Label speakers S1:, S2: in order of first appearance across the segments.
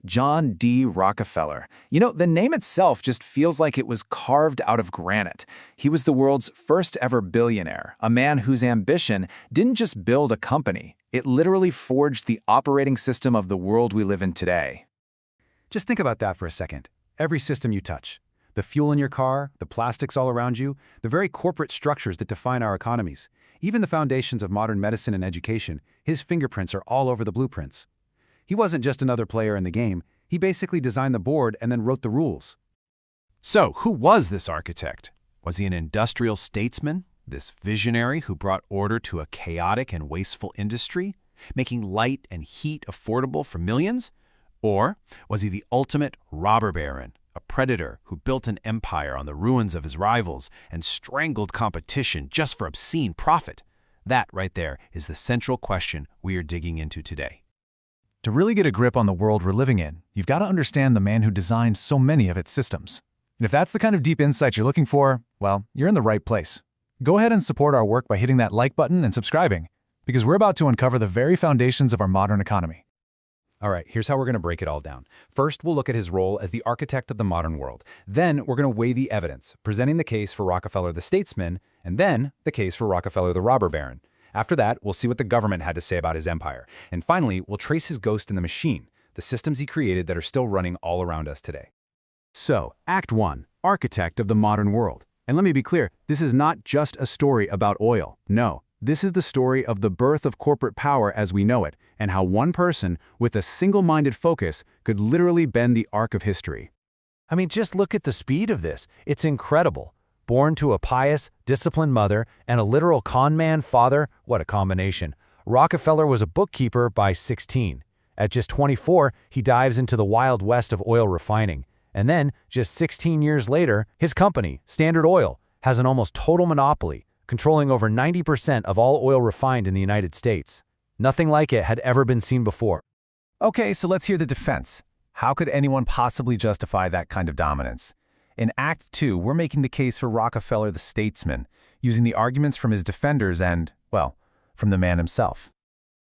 S1: John D. Rockefeller. The name itself just feels like it was carved out of granite. He was the world's first ever billionaire, a man whose ambition didn't just build a company, it literally forged the operating system of the world we live in today.
S2: Just think about that for a second. Every system you touch, the fuel in your car, the plastics all around you, the very corporate structures that define our economies, even the foundations of modern medicine and education, his fingerprints are all over the blueprints. He wasn't just another player in the game, he basically designed the board and then wrote the rules.
S3: So, who was this architect? Was he an industrial statesman, this visionary who brought order to a chaotic and wasteful industry, making light and heat affordable for millions? Or was he the ultimate robber baron, a predator who built an empire on the ruins of his rivals and strangled competition just for obscene profit? That right there is the central question we are digging into today.
S4: To really get a grip on the world we're living in, you've got to understand the man who designed so many of its systems. And if that's the kind of deep insight you're looking for, well, you're in the right place. Go ahead and support our work by hitting that like button and subscribing, because we're about to uncover the very foundations of our modern economy.
S2: All right, here's how we're going to break it all down. First, we'll look at his role as the architect of the modern world. Then, we're going to weigh the evidence, presenting the case for Rockefeller the statesman, and then the case for Rockefeller the robber baron. After that, we'll see what the government had to say about his empire. And finally, we'll trace his ghost in the machine, the systems he created that are still running all around us today. So, Act 1, Architect of the Modern World. And let me be clear, this is not just a story about oil. No, this is the story of the birth of corporate power as we know it, and how one person, with a single-minded focus, could literally bend the arc of history.
S5: I mean, just look at the speed of this. It's incredible. Born to a pious, disciplined mother and a literal con man father, what a combination. Rockefeller was a bookkeeper by 16. At just 24, he dives into the wild west of oil refining. And then, just 16 years later, his company, Standard Oil, has an almost total monopoly, controlling over 90% of all oil refined in the United States. Nothing like it had ever been seen before.
S4: Okay, so let's hear the defense. How could anyone possibly justify that kind of dominance? In Act 2, we're making the case for Rockefeller the statesman, using the arguments from his defenders and, well, from the man himself.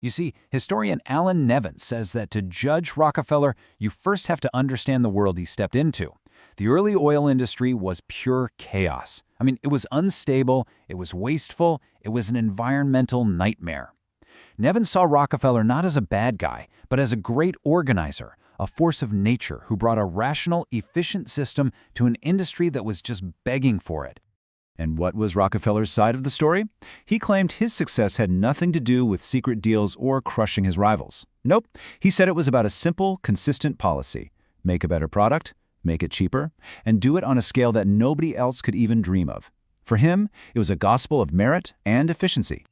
S1: You see, historian Alan Nevin says that to judge Rockefeller, you first have to understand the world he stepped into. The early oil industry was pure chaos. It was unstable, it was wasteful, it was an environmental nightmare. Nevin saw Rockefeller not as a bad guy, but as a great organizer, a force of nature who brought a rational, efficient system to an industry that was just begging for it. And what was Rockefeller's side of the story? He claimed his success had nothing to do with secret deals or crushing his rivals. Nope, he said it was about a simple, consistent policy. Make a better product, make it cheaper, and do it on a scale that nobody else could even dream of. For him, it was a gospel of merit and efficiency.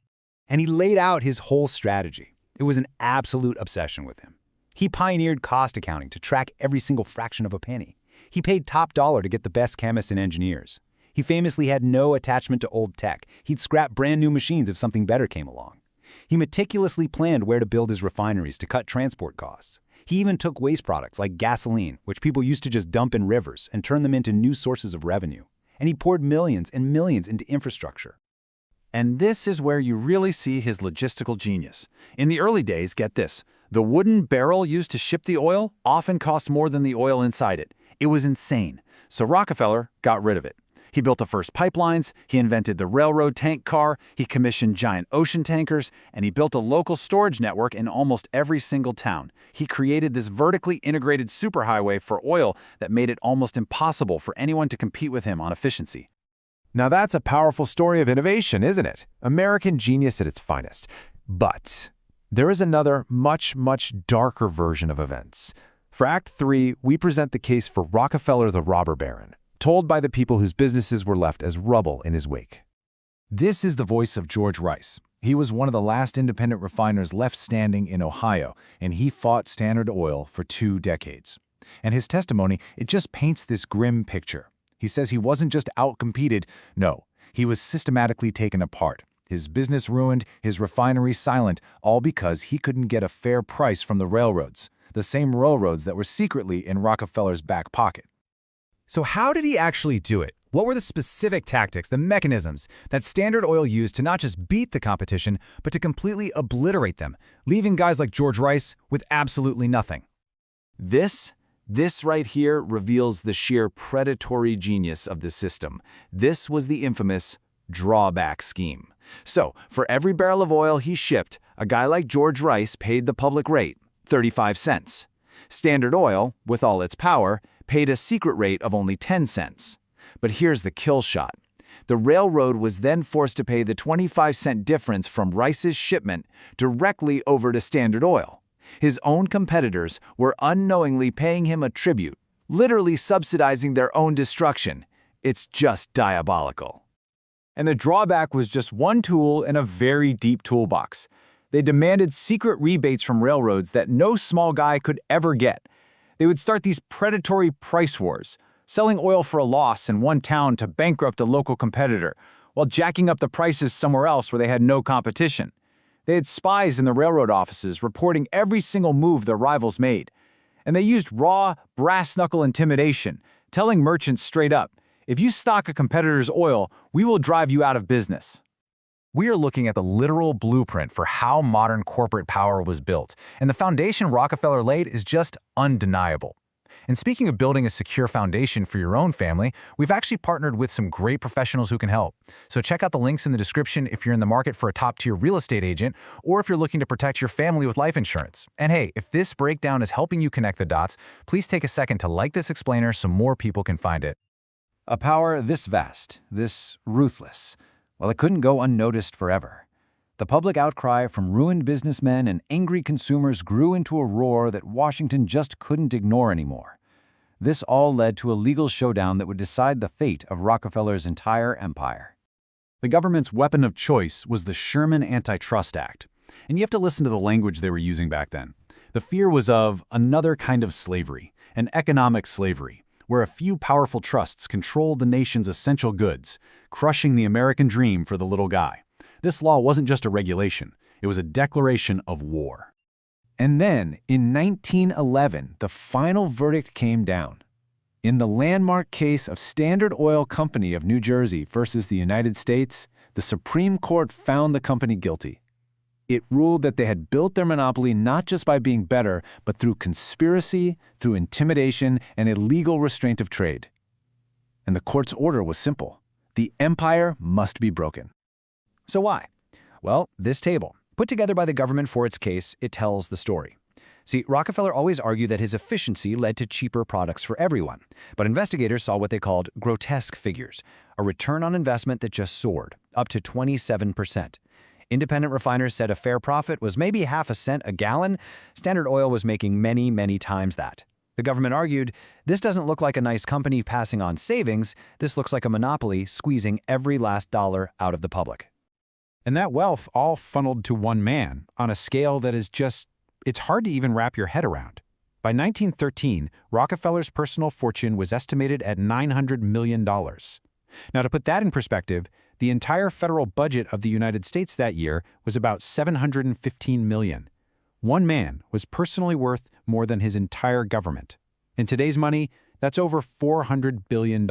S2: And he laid out his whole strategy. It was an absolute obsession with him. He pioneered cost accounting to track every single fraction of a penny. He paid top dollar to get the best chemists and engineers. He famously had no attachment to old tech. He'd scrap brand new machines if something better came along. He meticulously planned where to build his refineries to cut transport costs. He even took waste products like gasoline, which people used to just dump in rivers, and turned them into new sources of revenue. And he poured millions and millions into infrastructure.
S4: And this is where you really see his logistical genius. In the early days, get this, the wooden barrel used to ship the oil often cost more than the oil inside it. It was insane. So Rockefeller got rid of it. He built the first pipelines, he invented the railroad tank car, he commissioned giant ocean tankers, and he built a local storage network in almost every single town. He created this vertically integrated superhighway for oil that made it almost impossible for anyone to compete with him on efficiency.
S3: Now that's a powerful story of innovation, isn't it? American genius at its finest. But there is another much darker version of events. For Act 3, we present the case for Rockefeller the robber baron, told by the people whose businesses were left as rubble in his wake.
S4: This is the voice of George Rice. He was one of the last independent refiners left standing in Ohio, and he fought Standard Oil for 2 decades. And his testimony, it just paints this grim picture. He says he wasn't just outcompeted, no, he was systematically taken apart. His business ruined, his refinery silent, all because he couldn't get a fair price from the railroads, the same railroads that were secretly in Rockefeller's back pocket.
S5: So how did he actually do it? What were the specific tactics, the mechanisms that Standard Oil used to not just beat the competition, but to completely obliterate them, leaving guys like George Rice with absolutely nothing?
S1: This right here reveals the sheer predatory genius of the system. This was the infamous drawback scheme. So, for every barrel of oil he shipped, a guy like George Rice paid the public rate, 35 cents. Standard Oil, with all its power, paid a secret rate of only 10 cents. But here's the kill shot. The railroad was then forced to pay the 25-cent difference from Rice's shipment directly over to Standard Oil. His own competitors were unknowingly paying him a tribute, literally subsidizing their own destruction. It's just diabolical.
S4: And the drawback was just one tool in a very deep toolbox. They demanded secret rebates from railroads that no small guy could ever get. They would start these predatory price wars, selling oil for a loss in one town to bankrupt a local competitor, while jacking up the prices somewhere else where they had no competition. They had spies in the railroad offices reporting every single move their rivals made. And they used raw, brass-knuckle intimidation, telling merchants straight up, if you stock a competitor's oil, we will drive you out of business.
S2: We are looking at the literal blueprint for how modern corporate power was built, and the foundation Rockefeller laid is just undeniable. And speaking of building a secure foundation for your own family, we've actually partnered with some great professionals who can help. So check out the links in the description if you're in the market for a top-tier real estate agent or if you're looking to protect your family with life insurance. And hey, if this breakdown is helping you connect the dots, please take a second to like this explainer so more people can find it.
S1: A power this vast, this ruthless, well, it couldn't go unnoticed forever. The public outcry from ruined businessmen and angry consumers grew into a roar that Washington just couldn't ignore anymore. This all led to a legal showdown that would decide the fate of Rockefeller's entire empire. The government's weapon of choice was the Sherman Antitrust Act, and you have to listen to the language they were using back then. The fear was of another kind of slavery, an economic slavery, where a few powerful trusts controlled the nation's essential goods, crushing the American dream for the little guy. This law wasn't just a regulation, it was a declaration of war. And then, in 1911, the final verdict came down. In the landmark case of Standard Oil Company of New Jersey versus the United States, the Supreme Court found the company guilty. It ruled that they had built their monopoly not just by being better, but through conspiracy, through intimidation, and illegal restraint of trade. And the court's order was simple. The empire must be broken.
S5: So why? Well, this table, put together by the government for its case, it tells the story. See, Rockefeller always argued that his efficiency led to cheaper products for everyone. But investigators saw what they called grotesque figures, a return on investment that just soared, up to 27%. Independent refiners said a fair profit was maybe half a cent a gallon. Standard Oil was making many, many times that. The government argued, this doesn't look like a nice company passing on savings. This looks like a monopoly squeezing every last dollar out of the public.
S2: And that wealth all funneled to one man on a scale that is just, it's hard to even wrap your head around. By 1913, Rockefeller's personal fortune was estimated at $900 million. Now, to put that in perspective, the entire federal budget of the United States that year was about $715 million. One man was personally worth more than his entire government. In today's money, that's over $400 billion,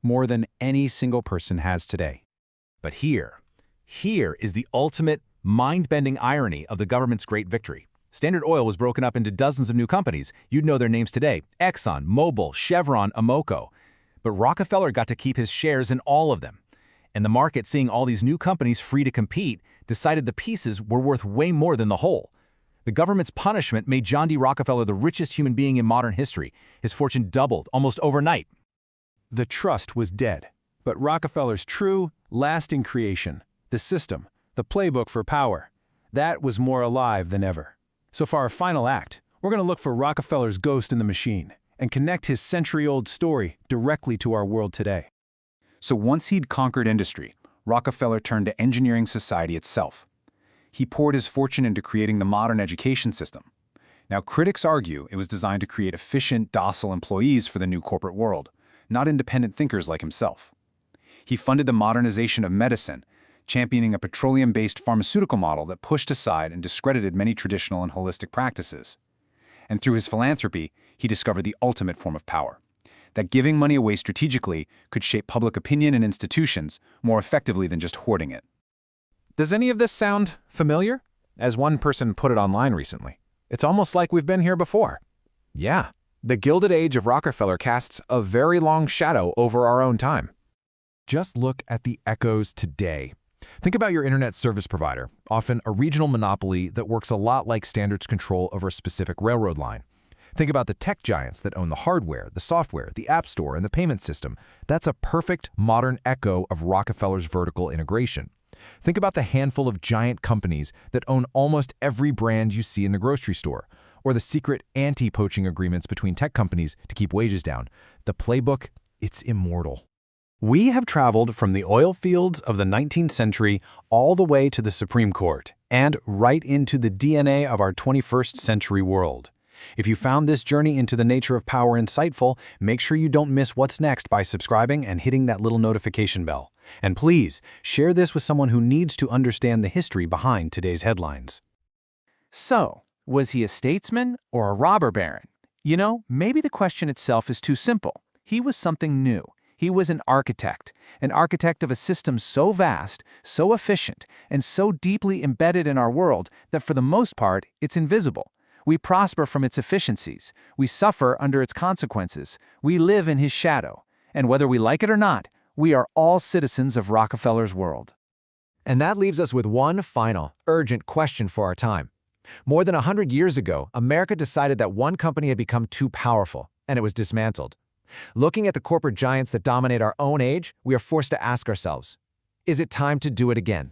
S2: more than any single person has today. But here is the ultimate mind-bending irony of the government's great victory. Standard Oil was broken up into dozens of new companies. You'd know their names today: Exxon, Mobil, Chevron, Amoco. But Rockefeller got to keep his shares in all of them. And the market, seeing all these new companies free to compete, decided the pieces were worth way more than the whole. The government's punishment made John D. Rockefeller the richest human being in modern history. His fortune doubled almost overnight.
S3: The trust was dead, but Rockefeller's true, lasting creation, the system, the playbook for power, that was more alive than ever. So for our final act, we're going to look for Rockefeller's ghost in the machine and connect his century-old story directly to our world today.
S4: So once he'd conquered industry, Rockefeller turned to engineering society itself. He poured his fortune into creating the modern education system. Now, critics argue it was designed to create efficient, docile employees for the new corporate world, not independent thinkers like himself. He funded the modernization of medicine, championing a petroleum-based pharmaceutical model that pushed aside and discredited many traditional and holistic practices. And through his philanthropy, he discovered the ultimate form of power, that giving money away strategically could shape public opinion and institutions more effectively than just hoarding it.
S3: Does any of this sound familiar? As one person put it online recently, it's almost like we've been here before.
S6: Yeah, the Gilded Age of Rockefeller casts a very long shadow over our own time.
S2: Just look at the echoes today. Think about your internet service provider, often a regional monopoly that works a lot like standards control over a specific railroad line. Think about the tech giants that own the hardware, the software, the app store, and the payment system. That's a perfect modern echo of Rockefeller's vertical integration. Think about the handful of giant companies that own almost every brand you see in the grocery store, or the secret anti-poaching agreements between tech companies to keep wages down. The playbook, it's immortal.
S3: We have traveled from the oil fields of the 19th century all the way to the Supreme Court and right into the DNA of our 21st century world. If you found this journey into the nature of power insightful, make sure you don't miss what's next by subscribing and hitting that little notification bell. And please, share this with someone who needs to understand the history behind today's headlines.
S7: So, was he a statesman or a robber baron? You know, maybe the question itself is too simple. He was something new. He was an architect of a system so vast, so efficient, and so deeply embedded in our world that for the most part, it's invisible. We prosper from its efficiencies. We suffer under its consequences. We live in his shadow. And whether we like it or not, we are all citizens of Rockefeller's world.
S5: And that leaves us with one final, urgent question for our time. More than 100 years ago, America decided that one company had become too powerful, and it was dismantled. Looking at the corporate giants that dominate our own age, we are forced to ask ourselves, is it time to do it again?